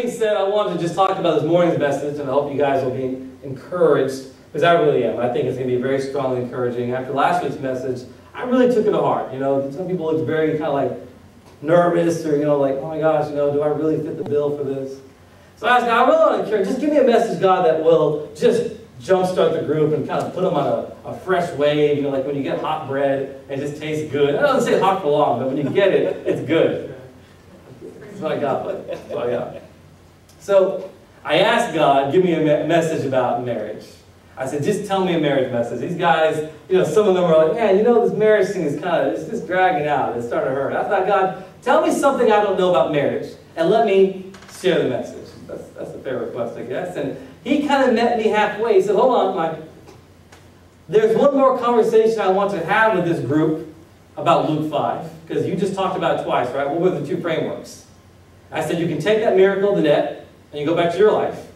being said, I wanted to just talk about this morning's message, and I hope you guys will be encouraged, because I really am. I think it's going to be very strongly encouraging. After last week's message, I really took it to heart. You know, some people look very kind of like nervous, or, you know, like, oh my gosh, you know, do I really fit the bill for this? So I asked God, I really want to encourage, just give me a message, God, that will just jumpstart the group and kind of put them on a fresh wave, you know, like when you get hot bread, and it just tastes good. I don't say hot for long, but when you get it, it's good. That's what I got. That's what I got. So I asked God, give me a message about marriage. I said, just tell me a marriage message. These guys, you know, some of them are like, man, you know, this marriage thing is kind of, it's just dragging out. It's starting to hurt. I thought, God, tell me something I don't know about marriage, and let me share the message. That's a fair request, I guess. And he kind of met me halfway. He said, hold on, Mike. There's one more conversation I want to have with this group about Luke 5, because you just talked about it twice, right? What were the two frameworks? I said, you can take that miracle of the net, and you go back to your life.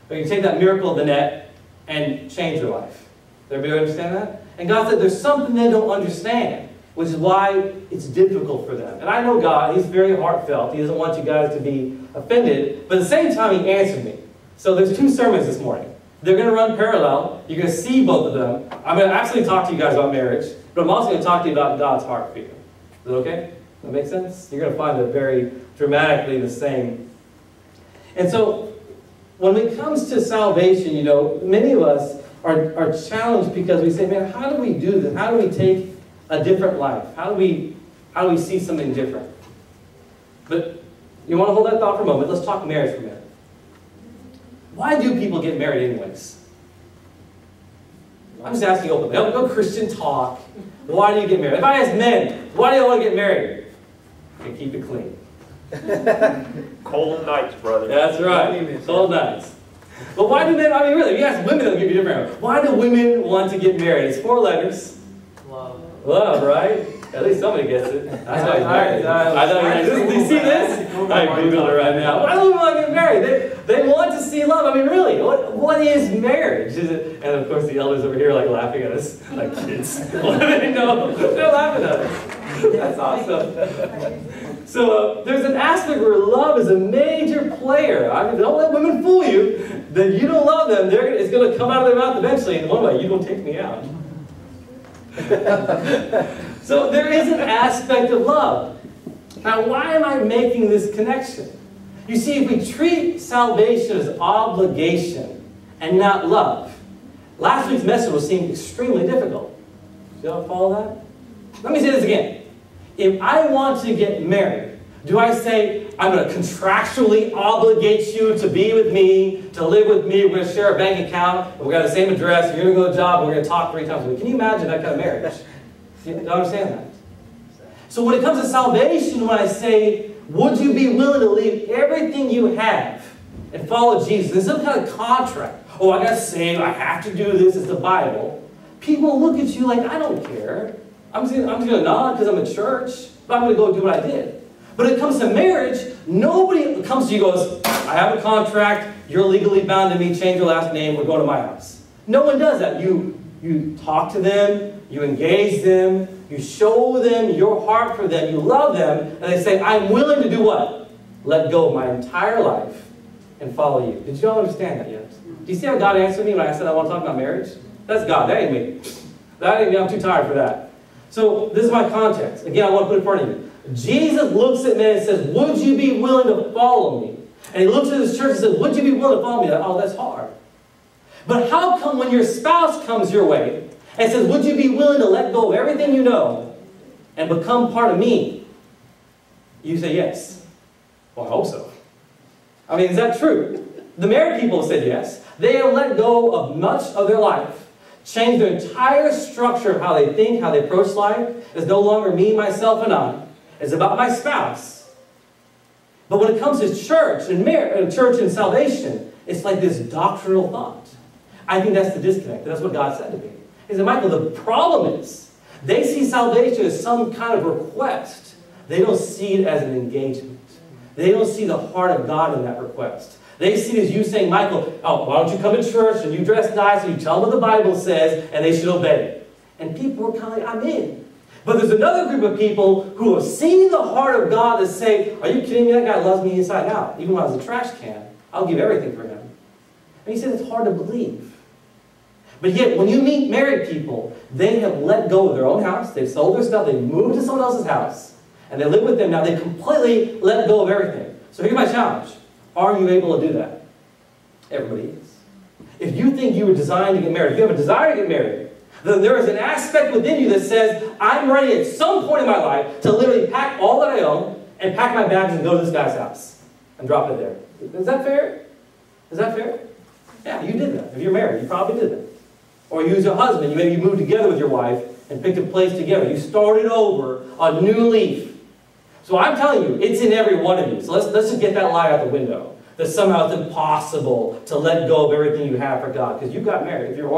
Or you can take that miracle of the net and change your life. Does everybody understand that? And God said, there's something they don't understand, which is why it's difficult for them. And I know God, He's very heartfelt. He doesn't want you guys to be offended. But at the same time, He answered me. So there's two sermons this morning. They're going to run parallel. You're going to see both of them. I'm going to actually talk to you guys about marriage, but I'm also going to talk to you about God's heart for you. Is that okay? Does that make sense? You're going to find it very dramatically the same. And so when it comes to salvation, you know, many of us are challenged because we say, man, how do we do this? How do we take a different life? How do we see something different? But you want to hold that thought for a moment. Let's talk marriage for a minute. Why do people get married anyways? I'm just asking openly. No Christian talk. Why do you get married? If I ask men, why do you want to get married? To keep it clean. Cold nights, brother. That's right. Cold nights. But why do men, I mean really, if you ask women, they'll give you a different answer. Why do women want to get married? It's 4 letters. Love. Love, right? At least somebody gets it. That's why he's married. I know. Do you see this? I Googled it right now. Why do women want to get married? They want to see love. I mean, really, what is marriage? Is it? And of course, the elders over here are like laughing at us like kids. What do they know? They're laughing at us. That's awesome. So there's an aspect where love is a major player. I mean, don't let women fool you that you don't love them. It's going to come out of their mouth eventually in one way. You don't take me out. So there is an aspect of love. Now, why am I making this connection? You see, if we treat salvation as obligation and not love, last week's message will seem extremely difficult. Do y'all follow that? Let me say this again. If I want to get married, do I say, I'm going to contractually obligate you to be with me, to live with me, we're going to share a bank account, and we've got the same address, you're going to go to a job, and we're going to talk 3 times a week. Can you imagine that kind of marriage? Do you understand that? So when it comes to salvation, when I say, would you be willing to leave everything you have and follow Jesus? There's some kind of contract. Oh, I got to save, I have to do this, it's the Bible. People look at you like, I don't care. I'm just going to nod because I'm in church, but I'm going to go do what I did. But when it comes to marriage, nobody comes to you and goes, I have a contract, you're legally bound to me, change your last name, we're going to my house. No one does that. You talk to them, you engage them, you show them your heart for them, you love them, and they say, I'm willing to do what? Let go of my entire life and follow you. Did you all understand that yet? Do you see how God answered me when I said I want to talk about marriage? That's God, that ain't me. That ain't me, I'm too tired for that. So this is my context. Again, I want to put it in front of you. Jesus looks at men and says, would you be willing to follow me? And he looks at his church and says, would you be willing to follow me? Oh, that's hard. But how come when your spouse comes your way and says, would you be willing to let go of everything you know and become part of me? You say yes. Well, I hope so. I mean, is that true? The married people said yes. They have let go of much of their life, changed their entire structure of how they think, how they approach life. It's no longer me, myself, and I. It's about my spouse. But when it comes to church and church and salvation, it's like this doctrinal thought. I think that's the disconnect. That's what God said to me. He said, Michael, the problem is they see salvation as some kind of request. They don't see it as an engagement. They don't see the heart of God in that request. They see it as you saying, Michael, oh, why don't you come to church and you dress nice and you tell them what the Bible says and they should obey it. And people are kind of like, I'm in. But there's another group of people who have seen the heart of God that say, are you kidding me? That guy loves me inside out. Even when I was a trash can, I'll give everything for him. And he said it's hard to believe. But yet, when you meet married people, they have let go of their own house. They've sold their stuff. They've moved to someone else's house. And they live with them now. They completely let go of everything. So here's my challenge. Are you able to do that? Everybody is. If you think you were designed to get married, if you have a desire to get married, then there is an aspect within you that says, I'm ready at some point in my life to literally pack all that I own and pack my bags and go to this guy's house and drop it there. Is that fair? Is that fair? Yeah, you did that. If you're married, you probably did that. Or you as a husband, you maybe moved together with your wife and picked a place together. You started over a new leaf. So I'm telling you, it's in every one of you. So let's just get that lie out the window. That somehow it's impossible to let go of everything you have for God. Because you got married. If you're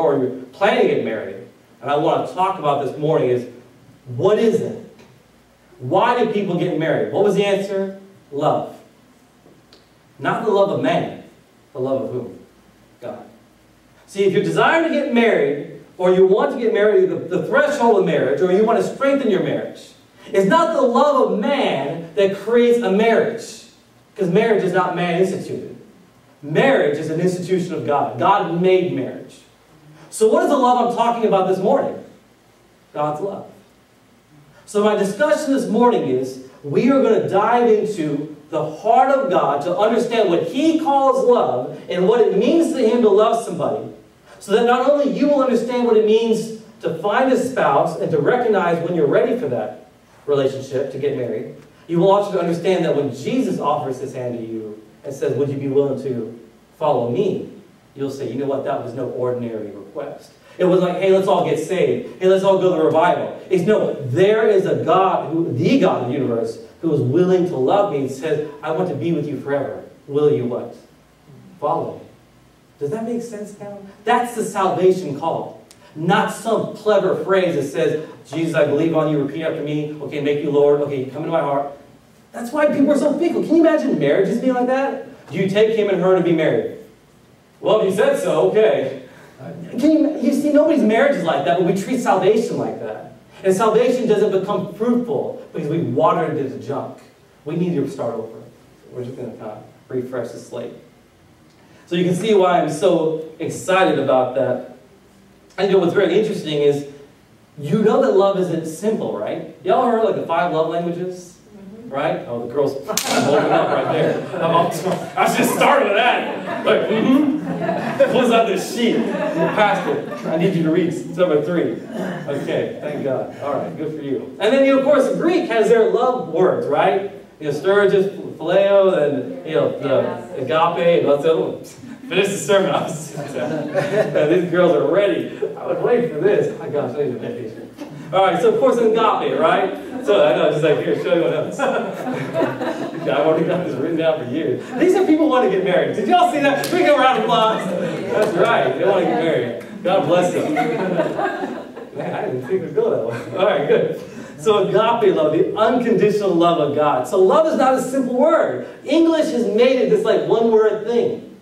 planning to get married, and I want to talk about this morning is, what is it? Why do people get married? What was the answer? Love. Not the love of man. The love of whom? God. See, if you're desiring to get married, or you want to get married, the threshold of marriage, or you want to strengthen your marriage, it's not the love of man that creates a marriage. Because marriage is not man-instituted. Marriage is an institution of God. God made marriage. So what is the love I'm talking about this morning? God's love. So my discussion this morning is, we are going to dive into the heart of God to understand what He calls love and what it means to Him to love somebody. So that not only you will understand what it means to find a spouse and to recognize when you're ready for that relationship, to get married, you will also understand that when Jesus offers His hand to you and says, would you be willing to follow me? You'll say, you know what, that was no ordinary request. It was like, hey, let's all get saved. Hey, let's all go to revival. It's no, there is a God, the God of the universe, who is willing to love me and says, I want to be with you forever. Will you what? Follow me. Does that make sense now? That's the salvation call. Not some clever phrase that says, Jesus, I believe on you, repeat after me. Okay, make you Lord. Okay, come into my heart. That's why people are so fickle. Can you imagine marriages being like that? Do you take him and her to be married? Well, if you said so, okay. You see, nobody's marriage is like that, but we treat salvation like that. And salvation doesn't become fruitful because we watered it into junk. We need to start over. We're just going to kind of refresh the slate. So you can see why I'm so excited about that. And you know what's very interesting is, you know that love isn't simple, right? Y'all heard like the 5 love languages? Right? Oh, the girls holding up right there. I should start with that. Like, Pulls out this sheet. Pastor, I need you to read number 3. Okay, thank God. All right, good for you. And then, of course, Greek has their love words, right? Sturgis, phileo, and, the agape, and what's the other one? Finish the sermon. These girls are ready. I was waiting for this. Oh my gosh, I need a vacation. All right, so of course agape, right? So I know, just like here, show you what else. I've already got this written down for years. These are people who want to get married. Did y'all see that? We go around applause. That's right. They want to get married. God bless them. Man, I didn't think it would go that way. All right, good. So agape love, the unconditional love of God. So love is not a simple word. English has made it this like one-word thing.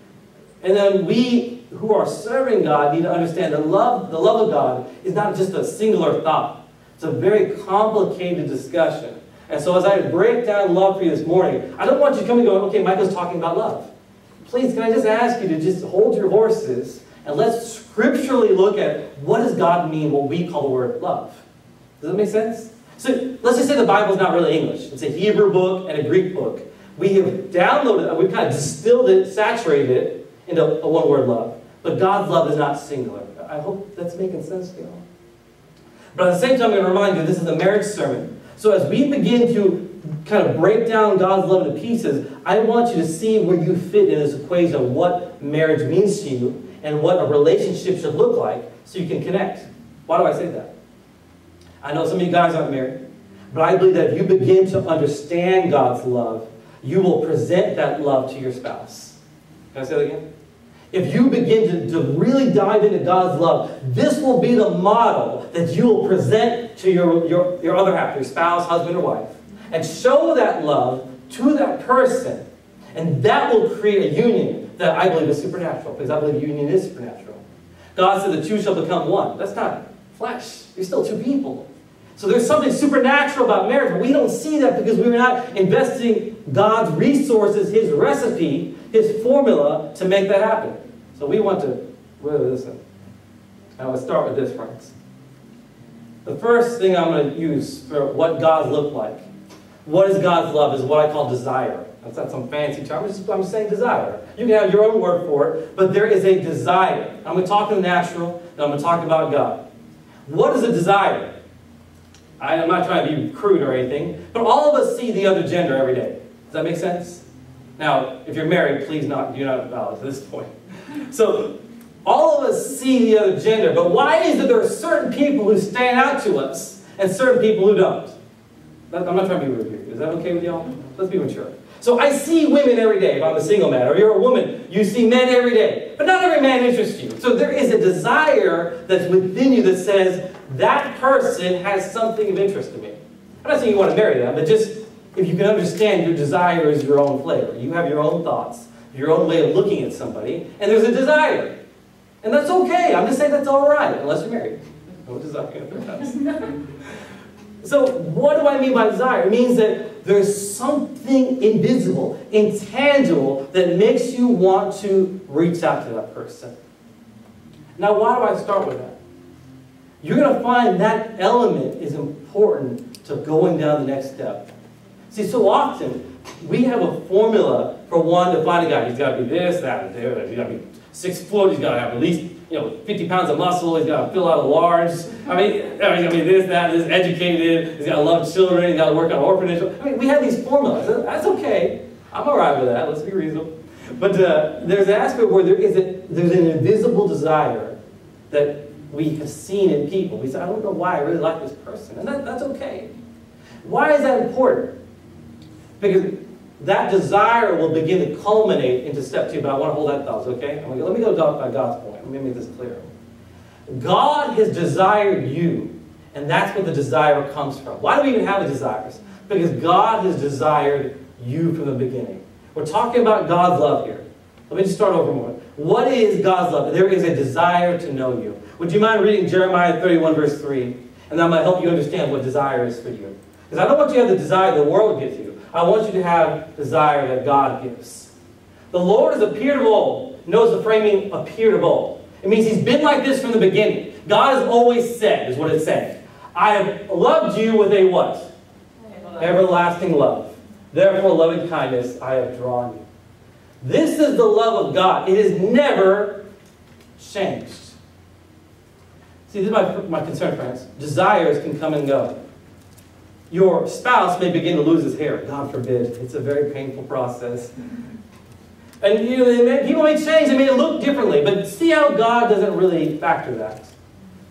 And then we who are serving God need to understand that the love of God is not just a singular thought. It's a very complicated discussion. And so as I break down love for you this morning, I don't want you to come and go, okay, Michael's talking about love. Please, can I just ask you to just hold your horses and let's scripturally look at what does God mean, what we call the word love. Does that make sense? So let's just say the Bible's not really English. It's a Hebrew book and a Greek book. We have downloaded it, we've kind of distilled it, saturated it into a one-word love. But God's love is not singular. I hope that's making sense to you all. But at the same time, I'm going to remind you, this is a marriage sermon. So as we begin to kind of break down God's love into pieces, I want you to see where you fit in this equation of what marriage means to you and what a relationship should look like so you can connect. Why do I say that? I know some of you guys aren't married, but I believe that if you begin to understand God's love, you will present that love to your spouse. Can I say that again? If you begin to really dive into God's love, this will be the model that you will present to your other half, your spouse, husband, or wife, and show that love to that person. And that will create a union that I believe is supernatural, because I believe union is supernatural. God said the two shall become one. That's not flesh. You're still two people. So there's something supernatural about marriage, but we don't see that because we're not investing God's resources, His recipe, His formula to make that happen. So we want to listen. Now let's start with this, friends. The first thing I'm going to use for what God's look like, what is God's love, is what I call desire. That's not some fancy term. I'm just saying desire. You can have your own word for it, but there is a desire. I'm going to talk in the natural, and I'm going to talk about God. What is a desire? I'm not trying to be crude or anything, but all of us see the other gender every day. Does that make sense? Now, if you're married, please do not valid at this point. So, all of us see the other gender, but why is it there are certain people who stand out to us and certain people who don't? I'm not trying to be rude here. Is that okay with y'all? Let's be mature. So I see women every day if I'm a single man, or you're a woman, you see men every day. But not every man interests you. So there is a desire that's within you that says, that person has something of interest to me. I'm not saying you want to marry them, but just if you can understand your desire is your own flavor. You have your own thoughts, your own way of looking at somebody, and there's a desire. And that's okay. I'm just saying that's all right, unless you're married. No desire. So what do I mean by desire? It means that there's something invisible, intangible, that makes you want to reach out to that person. Now, why do I start with that? You're going to find that element is important to going down the next step. See, so often, we have a formula for wanting to find a guy. He's got to be this, that, and there. He's got to be 6 foot. He's got to have at least 50 pounds of muscle. He's got to fill out a large. He's got to be this, that, this, educated. He's got to love children. He's got to work on orphanage. We have these formulas. That's okay. I'm all right with that. Let's be reasonable. But there's an aspect where there's an invisible desire that we have seen in people. We say, I don't know why I really like this person. And that's okay. Why is that important? Because that desire will begin to culminate into step 2, but I want to hold that thought, okay? Let me go by God's point. Let me make this clear. God has desired you, and that's where the desire comes from. Why do we even have the desires? Because God has desired you from the beginning. We're talking about God's love here. Let me just start over more. What is God's love? There is a desire to know you. Would you mind reading Jeremiah 31, verse 3? And that might help you understand what desire is for you. Because I don't want you to have the desire the world gives you. I want you to have desire that God gives. The Lord has appeared of old. Knows the framing appeared of old. It means He's been like this from the beginning. God has always said, is what it's saying. I have loved you with a what? Everlasting love. Therefore, loving kindness, I have drawn you. This is the love of God. It has never changed. See, this is my concern, friends. Desires can come and go. Your spouse may begin to lose his hair. God forbid. It's a very painful process. And people may change. They may look differently. But see how God doesn't really factor that.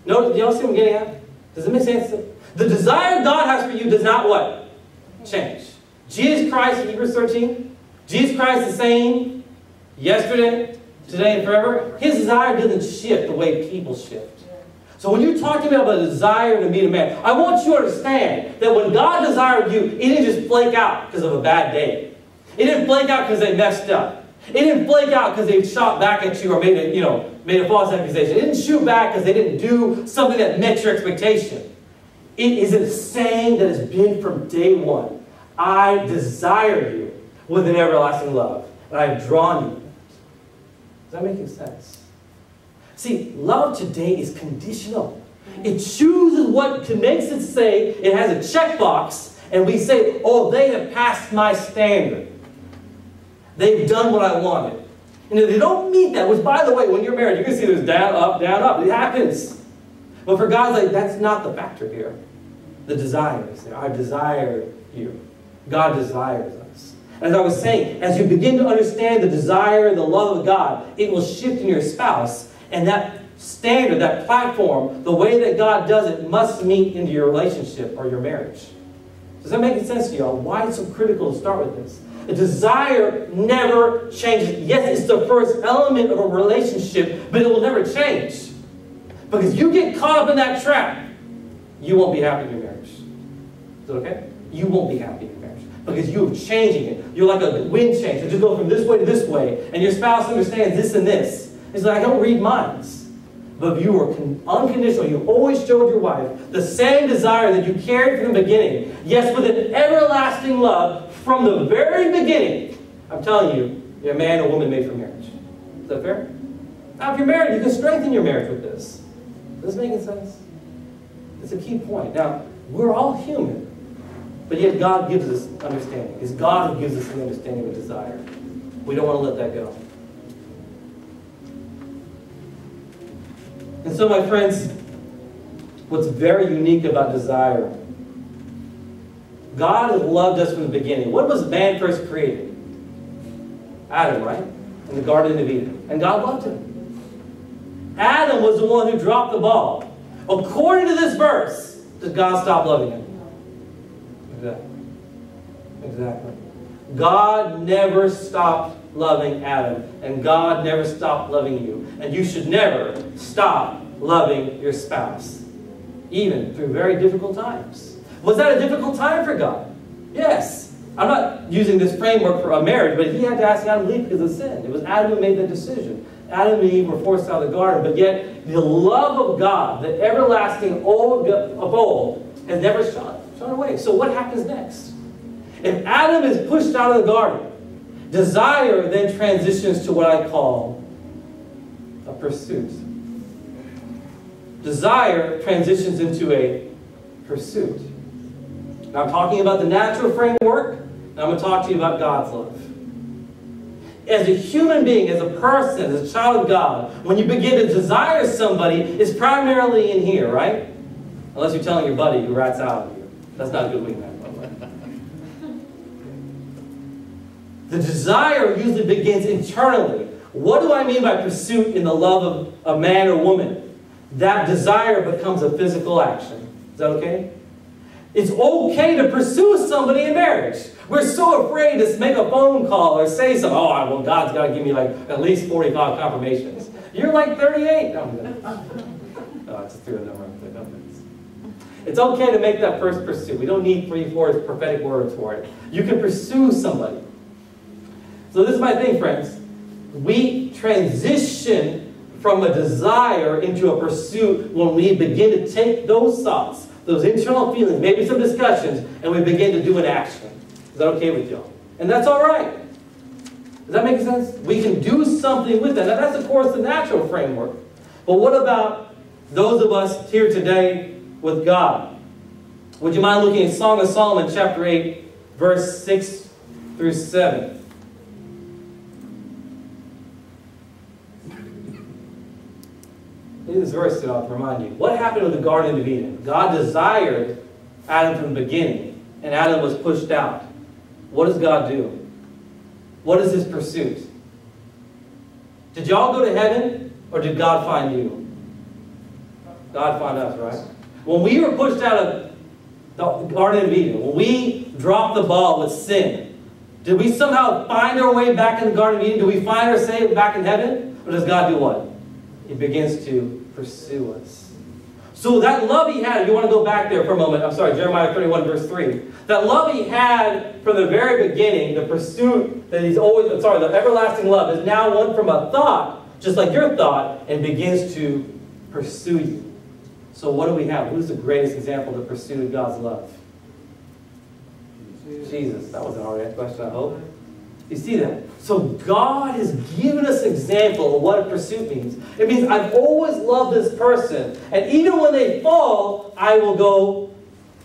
Notice, do y'all see what I'm getting at? Does it make sense? The desire God has for you does not what? Change. Jesus Christ, Hebrews 13. Jesus Christ the same yesterday, today, and forever. His desire doesn't shift the way people shift. So when you're talking about a desire to meet a man, I want you to understand that when God desired you, it didn't just flake out because of a bad day. It didn't flake out because they messed up. It didn't flake out because they shot back at you or made a false accusation. It didn't shoot back because they didn't do something that met your expectation. It is a saying that has been from day one. I desire you with an everlasting love, and I have drawn you. Does that make sense? See, love today is conditional. It chooses what makes it say, it has a checkbox, and we say, oh, they have passed my standard. They've done what I wanted. And if they don't meet that, which by the way, when you're married, you can see there's down, up, down, up. It happens. But for God's like, that's not the factor here. The desire is there. I desire you. God desires us. As I was saying, as you begin to understand the desire and the love of God, it will shift in your spouse. And that standard, that platform, the way that God does it must meet into your relationship or your marriage. Does that make sense to y'all? Why it's so critical to start with this? A desire never changes. Yes, it's the first element of a relationship, but it will never change. Because you get caught up in that trap, you won't be happy in your marriage. Is that okay? You won't be happy in your marriage. Because you're changing it. You're like a wind change. You just go from this way to this way, and your spouse understands this and this. It's like, I don't read minds. but you were unconditional. You always showed your wife the same desire that you carried from the beginning. Yes, with an everlasting love from the very beginning. I'm telling you, you're a man or woman made for marriage. Is that fair? Now, if you're married, you can strengthen your marriage with this. Does this make sense? It's a key point. Now, we're all human, but yet God gives us understanding. It's God who gives us the understanding of desire. We don't want to let that go. And so, my friends, what's very unique about desire, God has loved us from the beginning. What was man first created? Adam, right? In the Garden of Eden. And God loved him. Adam was the one who dropped the ball. According to this verse, does God stop loving him? Exactly. God never stopped loving Adam, and God never stopped loving you. And you should never stop loving your spouse, even through very difficult times. Was that a difficult time for God? Yes. I'm not using this framework for a marriage, but he had to ask Adam to leave because of sin. It was Adam who made that decision. Adam and Eve were forced out of the garden, but yet the love of God, the everlasting of old, has never shone away. So what happens next? If Adam is pushed out of the garden, desire then transitions to what I call a pursuit. Desire transitions into a pursuit. Now I'm talking about the natural framework, and I'm going to talk to you about God's love. As a human being, as a person, as a child of God, when you begin to desire somebody, it's primarily in here, right? Unless you're telling your buddy who rats out of you. That's not a good wingman, by the way. The desire usually begins internally. What do I mean by pursuit in the love of a man or woman? That desire becomes a physical action. Is that okay? It's okay to pursue somebody in marriage. We're so afraid to make a phone call or say something. Oh, well, God's got to give me like at least 45 confirmations. You're like 38. No, I just threw a number on the numbers. It's okay to make that first pursuit. We don't need 3, 4 prophetic words for it. You can pursue somebody. So this is my thing, friends. We transition from a desire into a pursuit when we begin to take those thoughts, those internal feelings, maybe some discussions, and we begin to do an action. Is that okay with y'all? And that's all right. Does that make sense? We can do something with that. Now that's, of course, the natural framework. But what about those of us here today with God? Would you mind looking at Song of Solomon, chapter 8, verse 6 through 7? This verse to remind you. What happened with the Garden of Eden? God desired Adam from the beginning, and Adam was pushed out. What does God do? What is his pursuit? Did y'all go to heaven, or did God find you? God found us, right? When we were pushed out of the Garden of Eden, when we dropped the ball with sin, did we somehow find our way back in the Garden of Eden? Do we find ourselves back in heaven? Or does God do what? He begins to pursue us. So that love he had, you want to go back there for a moment. I'm sorry, Jeremiah 31, verse 3. That love he had from the very beginning, the pursuit that he's always, the everlasting love is now one from a thought, just like your thought, and begins to pursue you. So what do we have? Who's the greatest example of the pursuit of God's love? Jesus. That wasn't an hard question, I hope. You see that? So God has given us an example of what a pursuit means. It means I've always loved this person, and even when they fall, I will go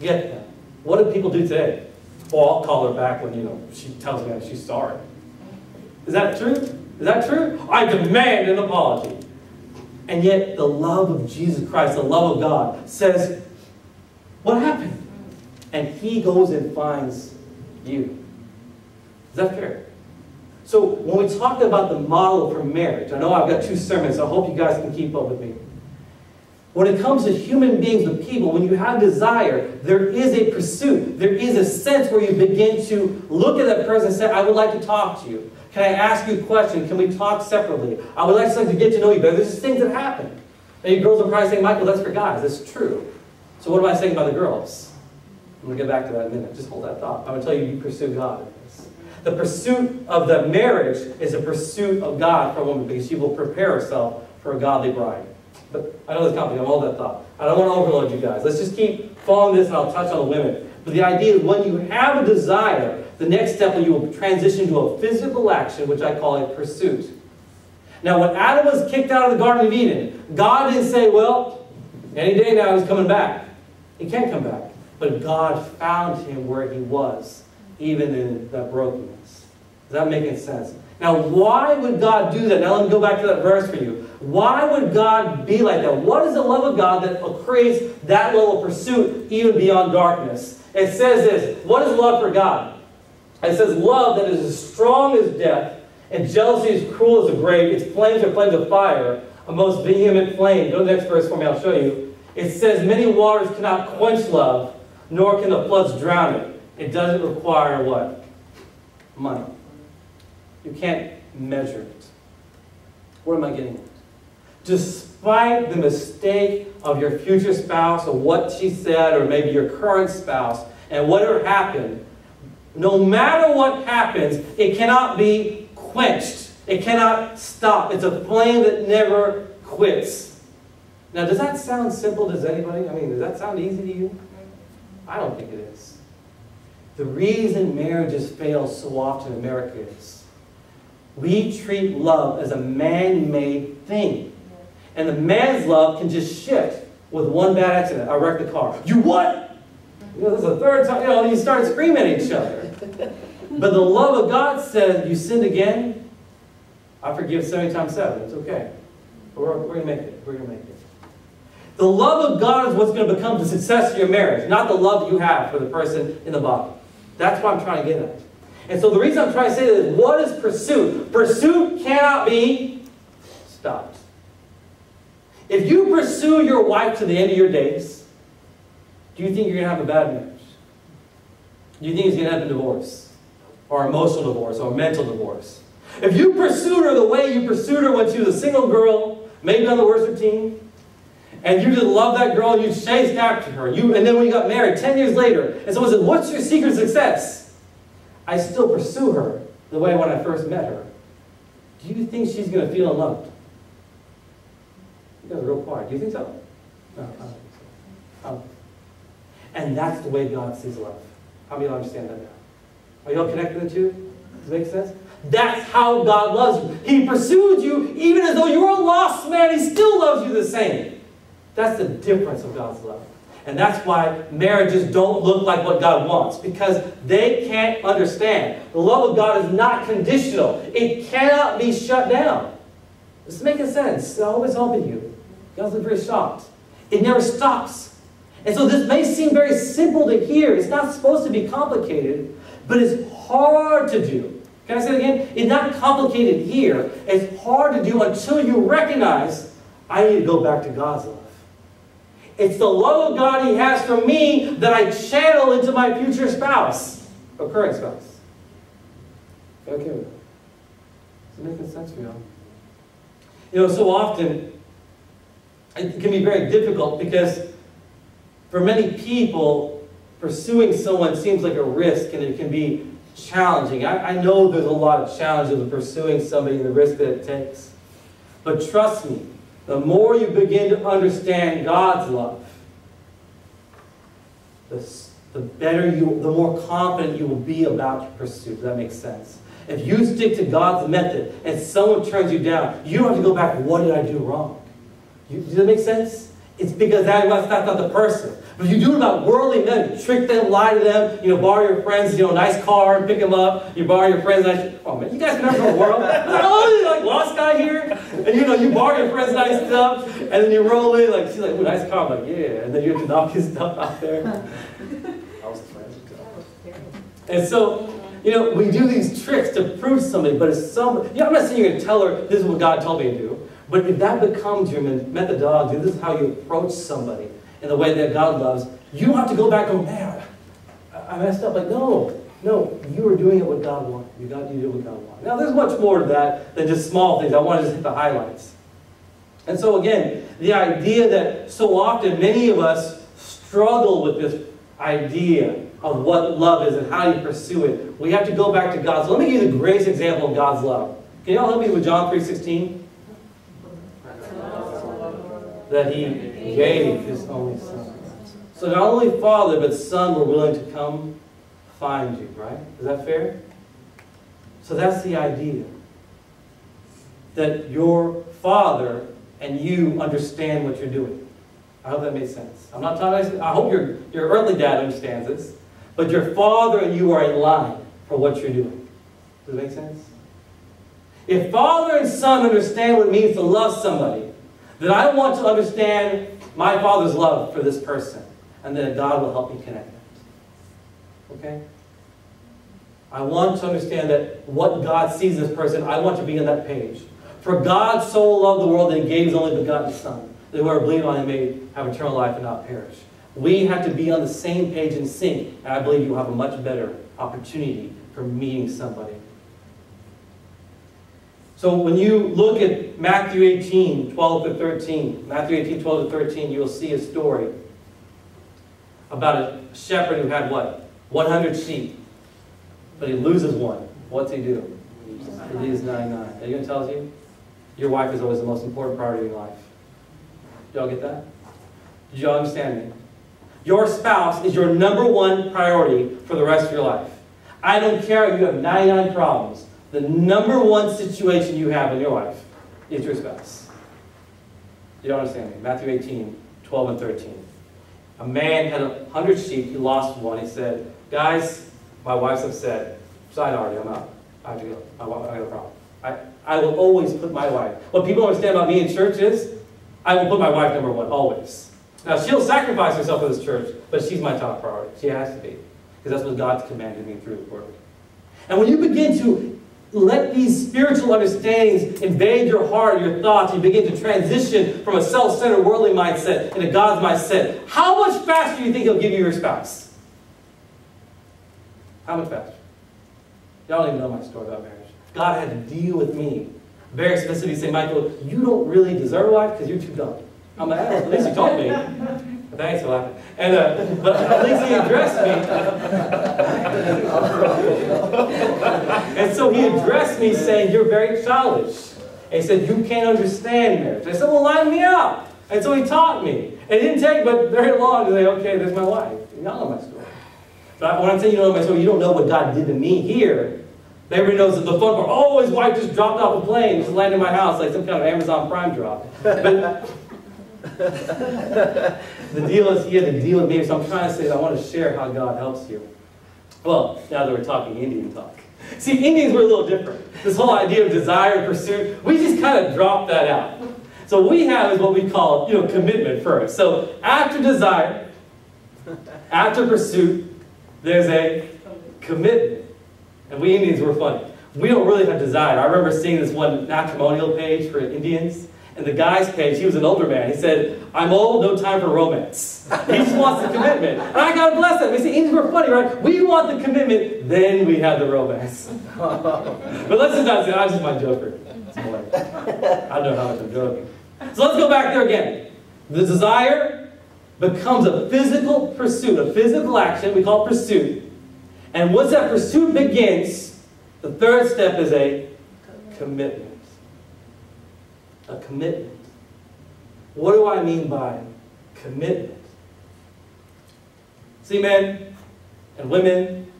get them. What do people do today? Well, I'll call her back when, she tells me that she's sorry. Is that true? Is that true? I demand an apology. And yet the love of Jesus Christ, the love of God, says, what happened? And he goes and finds you. Is that fair? So when we talk about the model for marriage, I know I've got 2 sermons, so I hope you guys can keep up with me. When it comes to human beings with people, when you have desire, there is a pursuit. There is a sense where you begin to look at that person and say, I would like to talk to you. Can I ask you a question? Can we talk separately? I would like to get to know you better. There's just things that happen. And you girls are probably saying, Michael, that's for guys. That's true. So what am I saying about the girls? I'm going to get back to that in a minute. Just hold that thought. I'm going to tell you, you pursue God. The pursuit of the marriage is a pursuit of God for a woman because she will prepare herself for a godly bride. But I know it's complicated. I'm all that thought. I don't want to overload you guys. Let's just keep following this and I'll touch on the women. But the idea is when you have a desire, the next step is you will transition to a physical action, which I call a pursuit. Now, when Adam was kicked out of the Garden of Eden, God didn't say, well, any day now he's coming back. He can't come back. But God found him where he was, even in that brokenness. Is that making sense? Now, why would God do that? Now, let me go back to that verse for you. Why would God be like that? What is the love of God that creates that level of pursuit even beyond darkness? It says this. What is love for God? It says love that is as strong as death and jealousy is cruel as the grave. Its flames are flames of fire, a most vehement flame. Go to the next verse for me. I'll show you. It says many waters cannot quench love, nor can the floods drown it. It doesn't require what? Money. You can't measure it. What am I getting at? Despite the mistake of your future spouse or what she said or maybe your current spouse and whatever happened, no matter what happens, it cannot be quenched. It cannot stop. It's a flame that never quits. Now, does that sound simple? Does anybody? I mean, does that sound easy to you? I don't think it is. The reason marriages fail so often in America is we treat love as a man-made thing. And the man's love can just shift with one bad accident. I wrecked the car. You what? You know, this is the third time. You know, you start screaming at each other. But the love of God says, you sinned again, I forgive 70 times 7. It's okay. We're going to make it. We're going to make it. The love of God is what's going to become the success of your marriage, not the love that you have for the person in the body. That's what I'm trying to get at. And so the reason I'm trying to say this is, what is pursuit? Pursuit cannot be stopped. If you pursue your wife to the end of your days, do you think you're going to have a bad marriage? Do you think he's going to have a divorce? Or emotional divorce? Or mental divorce? If you pursued her the way you pursued her when she was a single girl, maybe on the worship team, and you just loved that girl and you chased after her, and then when you got married 10 years later, and someone said, what's your secret success? I still pursue her the way when I first met her. Do you think she's going to feel unloved? You guys are real quiet. Do you think so? No, I don't think so. And that's the way God sees love. How many of you understand that now? Are you all connected to the two? Does it make sense? That's how God loves you. He pursued you even as though you were a lost man. He still loves you the same. That's the difference of God's love. And that's why marriages don't look like what God wants, because they can't understand. The love of God is not conditional. It cannot be shut down. This is making sense. I hope it's helping you. You guys look very shocked. It never stops. And so this may seem very simple to hear. It's not supposed to be complicated, but it's hard to do. Can I say it again? It's not complicated here. It's hard to do until you recognize, I need to go back to God's love. It's the love of God He has for me that I channel into my future spouse, or current spouse. Okay with that? Is it making sense for y'all? You know, so often, it can be very difficult because for many people, pursuing someone seems like a risk and it can be challenging. I know there's a lot of challenges with pursuing somebody and the risk that it takes. But trust me, the more you begin to understand God's love, the more confident you will be about your pursuit. Does that make sense? If you stick to God's method and someone turns you down, you don't have to go back, what did I do wrong? Does that make sense? It's because that's not the person. But if you do it about worldly men, you trick them, lie to them, borrow your friends, nice car, pick them up, you borrow your friends' nice, oh man, you guys remember the world? Oh, like lost guy here? And you borrow your friends' nice stuff, and then you roll in, like, she's like, ooh, nice car, I'm like, yeah, and then you have to knock his stuff out there. I was friends. And so, we do these tricks to prove somebody, but it's somebody, I'm not saying you're going to tell her, this is what God told me to do, but if that becomes your methodology, this is how you approach somebody in the way that God loves, you don't have to go back and go, man, I messed up. Like, no, you were doing it what God wanted. You did what God wanted. Now, there's much more to that than just small things. I want to just hit the highlights. And so, again, the idea that so often many of us struggle with this idea of what love is and how you pursue it. We have to go back to God. So let me give you the greatest example of God's love. Can you all help me with John 3:16? that he gave his only Son. So not only Father, but Son were willing to come find you, right? Is that fair? So that's the idea. That your Father and you understand what you're doing. I hope that made sense. I'm not talking, I hope your earthly dad understands this. But your Father and you are in line for what you're doing. Does it make sense? If Father and Son understand what it means to love somebody, then I want to understand my Father's love for this person. And then God will help me connect that. Okay? I want to understand that what God sees in this person, I want to be on that page. For God so loved the world that he gave his only begotten Son, that whoever believes on him may have eternal life and not perish. We have to be on the same page and sync, and I believe you will have a much better opportunity for meeting somebody. So when you look at Matthew 18, 12 to 13, Matthew 18, 12 to 13, you will see a story about a shepherd who had what? 100 sheep. But he loses one. What's he do? He leaves 99. Are you going to tell us you? Your wife is always the most important priority in your life. Did y'all get that? Did y'all understand me? Your spouse is your number one priority for the rest of your life. I don't care if you have 99 problems. The number one situation you have in your life is your spouse. You don't understand me? Matthew 18, 12 and 13. A man had 100 sheep. He lost one. He said, guys, my wife's upset. Sorry, I'm out. I have to go. I got a problem. I will always put my wife. What people don't understand about me in church is, I will put my wife number one, always. Now, she'll sacrifice herself for this church, but she's my top priority. She has to be. Because that's what God's commanded me through His Word. And when you begin to let these spiritual understandings invade your heart, your thoughts, you begin to transition from a self-centered worldly mindset into God's mindset, how much faster do you think He'll give you your spouse? How much faster? Y'all don't even know my story about marriage. God had to deal with me. Very specifically say, Michael, you don't really deserve a wife because you're too dumb. I'm like, at least you told me. Thanks for laughing. And, but at least he addressed me. And so he addressed me saying, you're very childish. And he said, you can't understand marriage. I said, well, line me out. And so he taught me. And it didn't take but very long to say, okay, there's my wife. Y'all know my story. But when I'm saying you don't know my story, you don't know what God did to me here. Everybody knows that the fun part, oh, his wife just dropped off a plane, just landed in my house like some kind of Amazon Prime drop. But the deal is he had to deal with me, so I'm trying to say that I want to share how God helps you. Well, now that we're talking Indian talk. See, Indians were a little different. This whole idea of desire and pursuit, we just kind of dropped that out. So what we have is what we call, commitment first. So after desire, after pursuit, there's a commitment. And we Indians were funny. We don't really have desire. I remember seeing this one matrimonial page for Indians. And the guy's page, he was an older man. He said, I'm old, no time for romance. He just wants the commitment. And I got to bless him. We see, Indians were funny, right? We want the commitment, then we have the romance. But let's just not say, I'm just my joker. I don't know how much I'm joking. So let's go back there again. The desire becomes a physical pursuit, a physical action. We call it pursuit. And once that pursuit begins, the third step is a commitment. A commitment. What do I mean by commitment? See, men and women,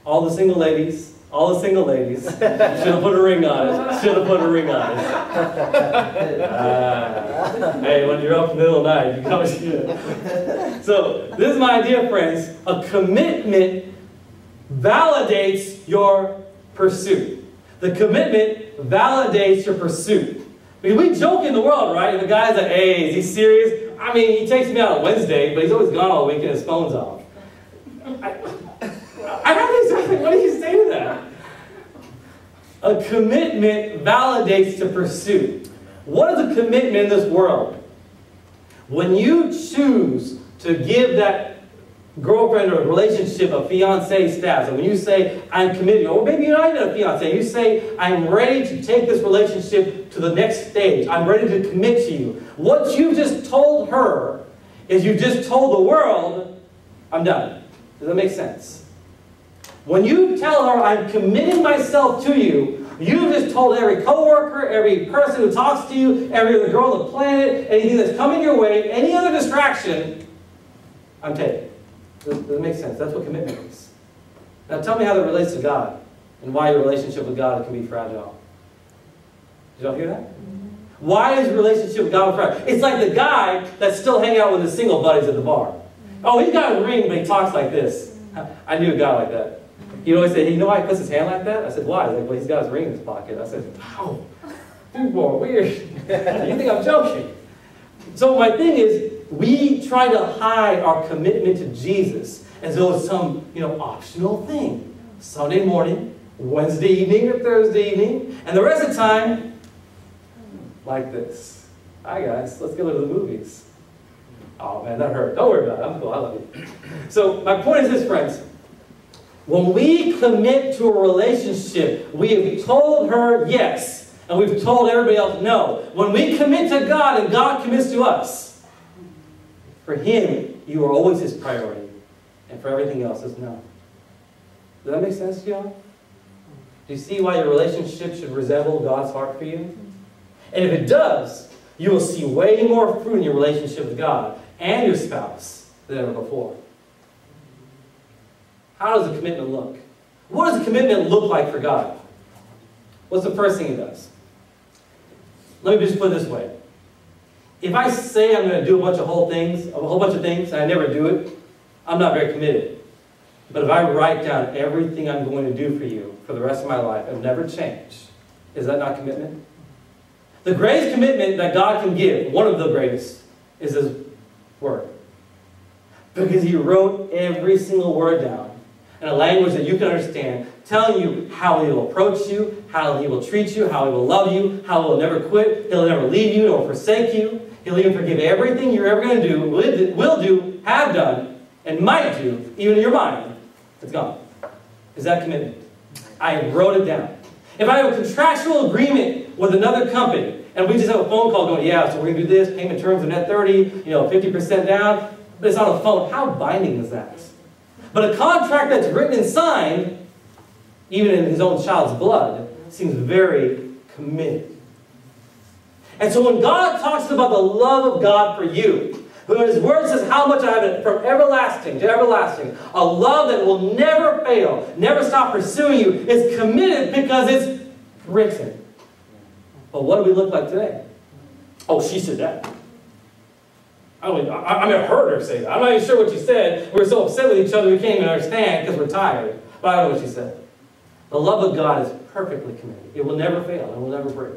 all the single ladies, should have put a ring on it. Should have put a ring on it. Hey, when you're up in the middle of the night, you come shit. So, this is my idea, friends. A commitment validates your pursuit. The commitment validates your pursuit. Because we joke in the world, right? The guy's like, hey, is he serious? I mean, he takes me out on Wednesday, but he's always gone all week and his phone's off. I have these, what do you say to that? A commitment validates the pursuit. What is a commitment in this world? When you choose to give that girlfriend or relationship a fiancé status, and when you say, I'm committed, or maybe you're not even a fiancé, you say, I'm ready to take this relationship to the next stage. I'm ready to commit to you. What you just told her is you just told the world, I'm done. Does that make sense? When you tell her, I'm committing myself to you, You've just told every coworker, every person who talks to you, every other girl on the planet, anything that's coming your way, any other distraction, I'm taking. Does it make sense? That's what commitment is. Now tell me how that relates to God and why your relationship with God can be fragile. Did y'all hear that? Why is your relationship with God fragile? It's like the guy that's still hanging out with his single buddies at the bar. Oh, he's got a ring, but he talks like this. I knew a guy like that. He'd always say, hey, you know why he puts his hand like that? I said, why? He's like, well, he's got his ring in his pocket. I said, wow, dude, boy, weird. You think I'm joking? So my thing is, we try to hide our commitment to Jesus as though it's some, optional thing. Sunday morning, Wednesday evening, or Thursday evening, and the rest of the time, like this. Hi guys, let's go to the movies. Oh man, that hurt. Don't worry about it. I'm cool. I love you. So my point is this, friends. When we commit to a relationship, we have told her yes, and we've told everybody else no. When we commit to God and God commits to us, for Him, you are always His priority, and for everything else is no. Does that make sense to y'all? Do you see why your relationship should resemble God's heart for you? And if it does, you will see way more fruit in your relationship with God and your spouse than ever before. How does a commitment look? What does a commitment look like for God? What's the first thing He does? Let me just put it this way. If I say I'm going to do a whole bunch of things, and I never do it, I'm not very committed. But if I write down everything I'm going to do for you for the rest of my life and never change, is that not commitment? The greatest commitment that God can give, one of the greatest, is His Word. Because He wrote every single word down in a language that you can understand, telling you how He will approach you, how He will treat you, how He will love you, how He will never quit, He'll never leave you nor forsake you. He'll even forgive everything you're ever going to do, will do, have done, and might do, even in your mind. It's gone. Is that commitment? I wrote it down. If I have a contractual agreement with another company, and we just have a phone call going, yeah, so we're going to do this, payment terms are net 30, 50% down, but it's on a phone, how binding is that? But a contract that's written and signed, even in his own child's blood, seems very committed. And so when God talks about the love of God for you, when His Word says how much I have it from everlasting to everlasting, a love that will never fail, never stop pursuing you, is committed because it's written. But what do we look like today? Oh, she said that. I heard her say that. I'm not even sure what she said. We were so upset with each other we can't even understand because we're tired. But I don't know what she said. The love of God is perfectly committed. It will never fail. It will never break.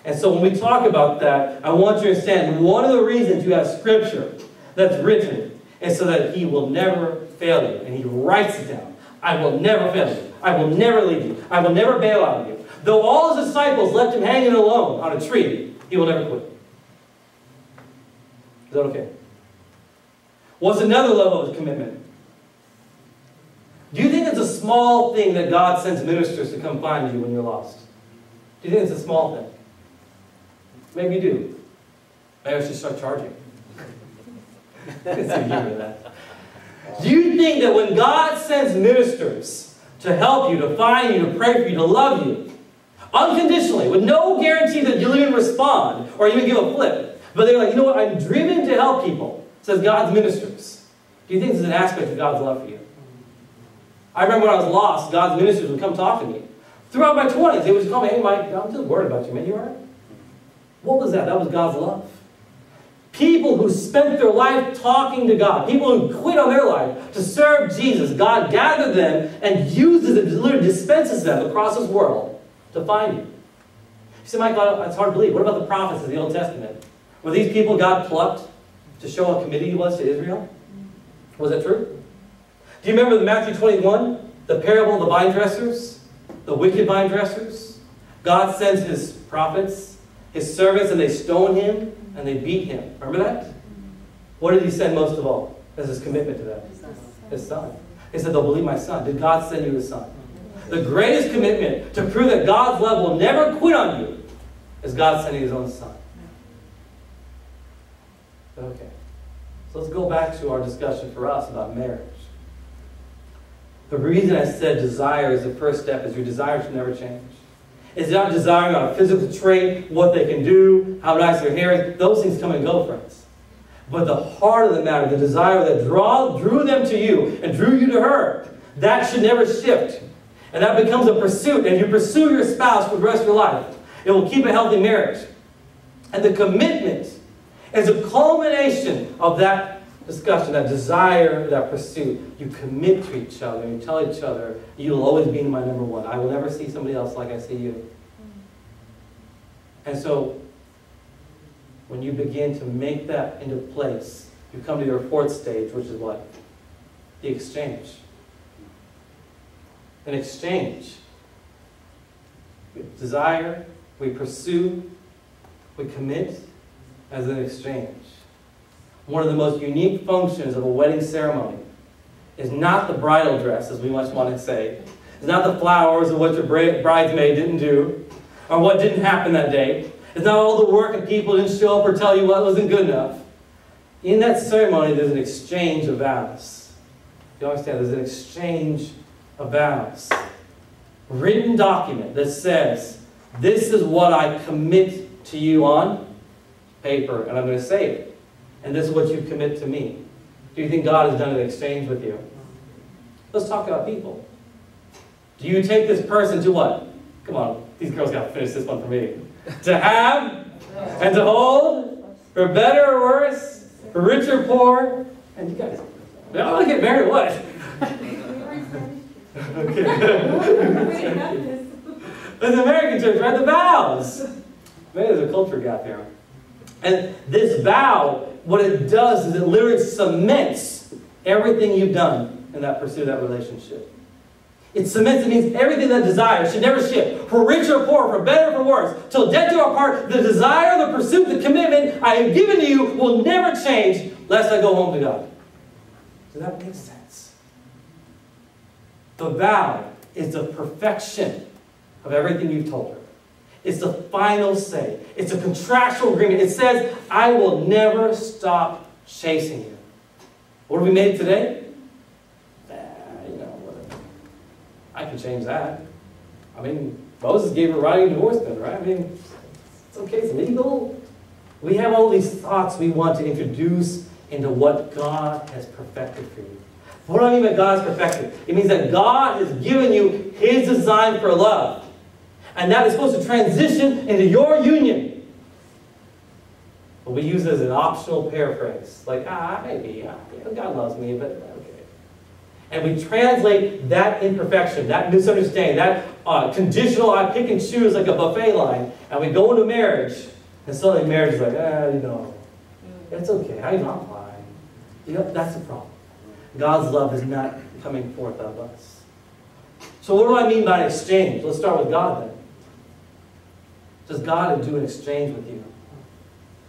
And so when we talk about that, I want you to understand one of the reasons you have Scripture that's written is so that He will never fail you. And He writes it down. I will never fail you. I will never leave you. I will never bail out of you. Though all His disciples left Him hanging alone on a tree, He will never quit. Is that okay? What's another level of commitment? Do you think it's a small thing that God sends ministers to come find you when you're lost? Do you think it's a small thing? Maybe you do. Maybe I should start charging. Do you think that when God sends ministers to help you, to find you, to pray for you, to love you, unconditionally, with no guarantee that you'll even respond or even give a flip, but they're like, you know what, I'm driven to help people, says God's ministers. Do you think this is an aspect of God's love for you? I remember when I was lost, God's ministers would come talk to me. Throughout my 20s, they would just call me, hey Mike, I'm just worried about you, man, you all right? What was that? That was God's love. People who spent their life talking to God, people who quit on their life to serve Jesus, God gathered them and uses them, literally dispenses them across this world to find you. You say, Michael, it's hard to believe. What about the prophets of the Old Testament? Were these people God plucked to show how committed He was to Israel? Was that true? Do you remember Matthew 21, the parable of the vine dressers, the wicked vine dressers? God sends His prophets, His servants, and they stone Him and they beat Him. Remember that? What did He send most of all as His commitment to them? His Son. He said, they'll believe my Son. Did God send you His Son? The greatest commitment to prove that God's love will never quit on you is God sending His own Son. Okay. So let's go back to our discussion for us about marriage. The reason I said desire is the first step is your desire should never change. It's not desiring on a physical trait, what they can do, how nice their hair is. Those things come and go, friends. But the heart of the matter, the desire that drew them to you and drew you to her, that should never shift. And that becomes a pursuit. And you pursue your spouse for the rest of your life. It will keep a healthy marriage. And the commitment is a culmination of that discussion, that desire, that pursuit. You commit to each other and you tell each other, you'll always be my number one. I will never see somebody else like I see you. And so, when you begin to make that into place, you come to your fourth stage, which is what? The exchange. An exchange. We desire, we pursue, we commit as an exchange. One of the most unique functions of a wedding ceremony is not the bridal dress, as we much want to say. It's not the flowers or what your bridesmaid didn't do, or what didn't happen that day. It's not all the work and people didn't show up or tell you what wasn't good enough. In that ceremony, there's an exchange of vows. You understand? There's an exchange of vows. Written document that says, this is what I commit to you on paper, and I'm going to say it. And this is what you commit to me. Do you think God has done an exchange with you? Let's talk about people. Do you take this person to what? Come on, these girls got to finish this one for me. To have and to hold, for better or worse, for rich or poor. And you guys, I want to get married, what? Okay. It's an American church, right? The vows. Maybe there's a culture gap here. And this vow, what it does is it literally cements everything you've done in that pursuit of that relationship. It cements, it means everything that desire should never shift. For rich or poor, for better or for worse, till death do our part, the desire, the pursuit, the commitment I have given to you will never change lest I go home to God. Does that make sense? The vow is the perfection of everything you've told her. It's the final say. It's a contractual agreement. It says, I will never stop chasing you. What have we made today? Whatever. I can change that. I mean, Moses gave her writing divorcement, right? I mean, it's okay, it's legal. We have all these thoughts we want to introduce into what God has perfected for you. What do I mean by God has perfected? It means that God has given you His design for love. And that is supposed to transition into your union. But we use it as an optional paraphrase. Like, maybe, God loves me, but okay. And we translate that imperfection, that misunderstanding, that conditional, I pick and choose like a buffet line, and we go into marriage, and suddenly marriage is like, it's okay, I'm not lying. That's the problem. God's love is not coming forth of us. So what do I mean by exchange? Let's start with God then. Does God do an exchange with you?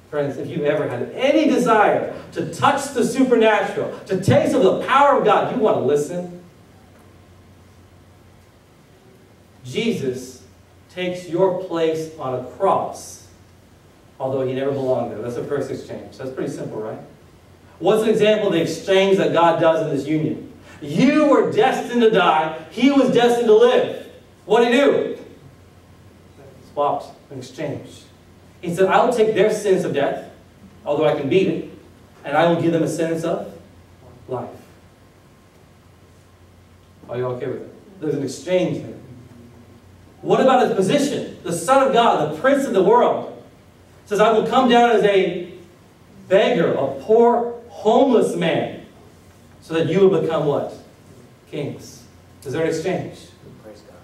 Friends, if you've ever had any desire to touch the supernatural, to taste of the power of God, you want to listen. Jesus takes your place on a cross, although He never belonged there. That's the first exchange. That's pretty simple, right? What's an example of the exchange that God does in this union? You were destined to die. He was destined to live. What did He do? Swapped, an exchange. He said, I will take their sentence of death, although I can beat it, and I will give them a sentence of life. Are you okay with it? There's an exchange there. What about His position? The Son of God, the Prince of the world, says, I will come down as a beggar, a poor, homeless man, so that you will become what? Kings. Is there an exchange? Praise God.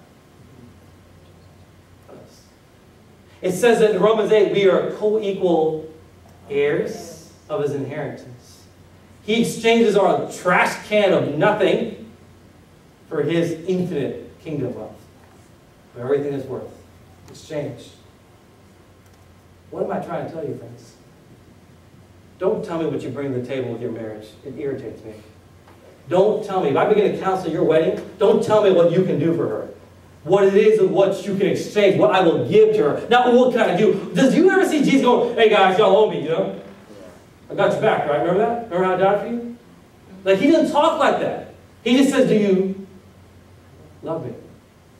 It says that in Romans 8, we are co-equal heirs of His inheritance. He exchanges our trash can of nothing for His infinite kingdom wealth. For everything is worth. Exchange. What am I trying to tell you, friends? Don't tell me what you bring to the table with your marriage. It irritates me. Don't tell me. If I begin to counsel your wedding, don't tell me what you can do for her. What it is and what you can exchange, what I will give to her. Not what can I do. Does you ever see Jesus go, hey guys, y'all owe me, I got your back, right? Remember that? Remember how I died for you? Like, He doesn't talk like that. He just says, do you love me?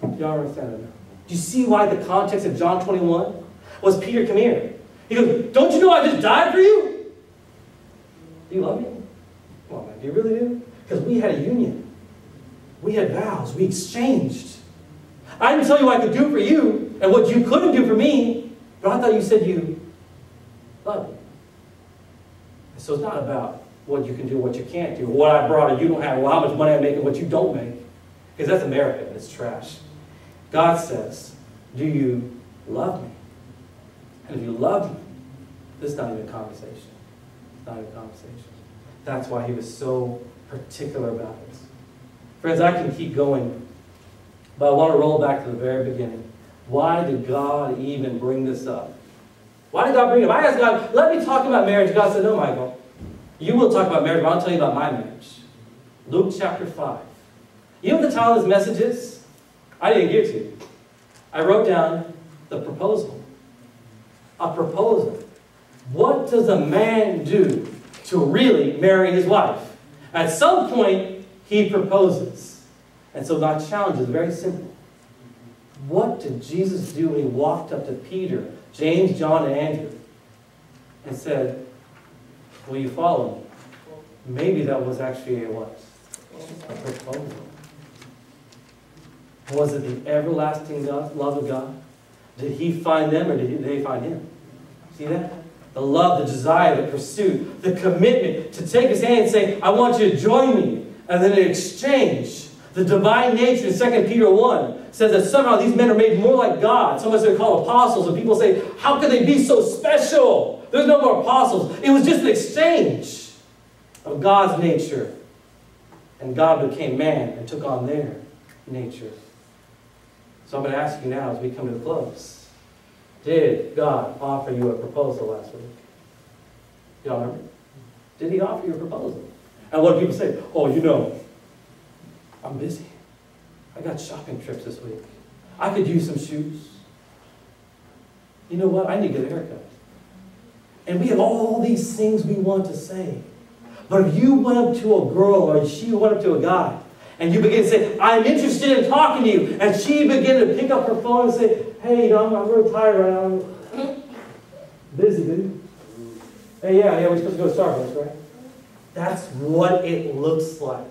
Do y'all understand that now? Do you see why the context of John 21 was, Peter, come here. He goes, don't you know I just died for you? Do you love me? Come on, man, do you really do? Because we had a union. We had vows. We exchanged. I didn't tell you what I could do for you and what you couldn't do for me, but I thought you said you love me. So it's not about what you can do, what you can't do, what I brought or you don't have, or how much money I make and what you don't make. Because that's America, and it's trash. God says, do you love me? And if you love me, this is not even a conversation. It's not even a conversation. That's why he was so particular about it. Friends, I can keep going, but I want to roll back to the very beginning. Why did God even bring this up? Why did God bring it up? I asked God, let me talk about marriage. God said, no, Michael. You will talk about marriage, but I'll tell you about my marriage. Luke chapter 5. You know what the title of this message is? I didn't give it to you. I wrote down the proposal. A proposal. What does a man do to really marry his wife? At some point, he proposes. And so my challenge is very simple. What did Jesus do when he walked up to Peter, James, John, and Andrew and said, will you follow me? Maybe that was actually a what? A proposal. Was it the everlasting love of God? Did he find them or did they find him? See that? The love, the desire, the pursuit, the commitment to take his hand and say, I want you to join me. And then in exchange, the divine nature in 2 Peter 1 says that somehow these men are made more like God. Sometimes they're called apostles, and people say, how can they be so special? There's no more apostles. It was just an exchange of God's nature. And God became man and took on their nature. So I'm going to ask you now as we come to the close. Did God offer you a proposal last week? Y'all remember? Did he offer you a proposal? And what do people say? Oh, you know, I'm busy. I got shopping trips this week. I could use some shoes. You know what? I need to get a haircut. And we have all these things we want to say. But if you went up to a girl or she went up to a guy and you begin to say, I'm interested in talking to you, and she began to pick up her phone and say, hey, you know, I'm really tired right now. I'm busy, dude. Hey, yeah, we're supposed to go to Starbucks, right? That's what it looks like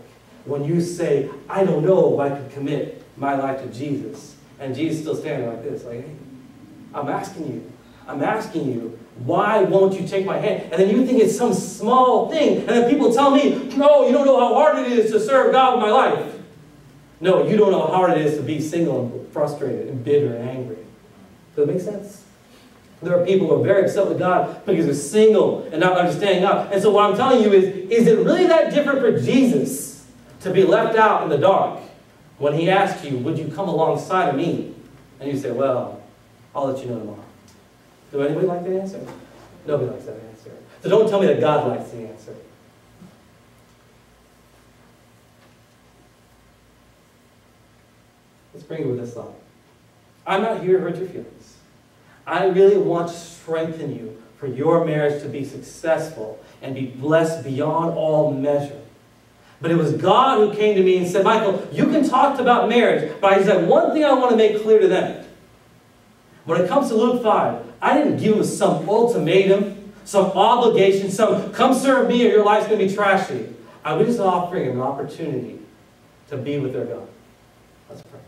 when you say, I don't know if I could commit my life to Jesus. And Jesus still standing like this, like, hey, I'm asking you, why won't you take my hand? And then you think it's some small thing. And then people tell me, no, you don't know how hard it is to serve God with my life. No, you don't know how hard it is to be single and frustrated and bitter and angry. Does that make sense? There are people who are very upset with God because they're single and not understanding God. And so what I'm telling you is it really that different for Jesus to be left out in the dark when he asked you, would you come alongside of me? And you say, well, I'll let you know tomorrow. Do anybody like that answer? Nobody likes that answer. So don't tell me that God likes the answer. Let's bring it with this thought. I'm not here to hurt your feelings. I really want to strengthen you for your marriage to be successful and be blessed beyond all measure. But it was God who came to me and said, Michael, you can talk about marriage, but I just have one thing I want to make clear to them. When it comes to Luke 5, I didn't give them some ultimatum, some obligation, some come serve me or your life's going to be trashy. I was just offering them an opportunity to be with their God. Let's pray.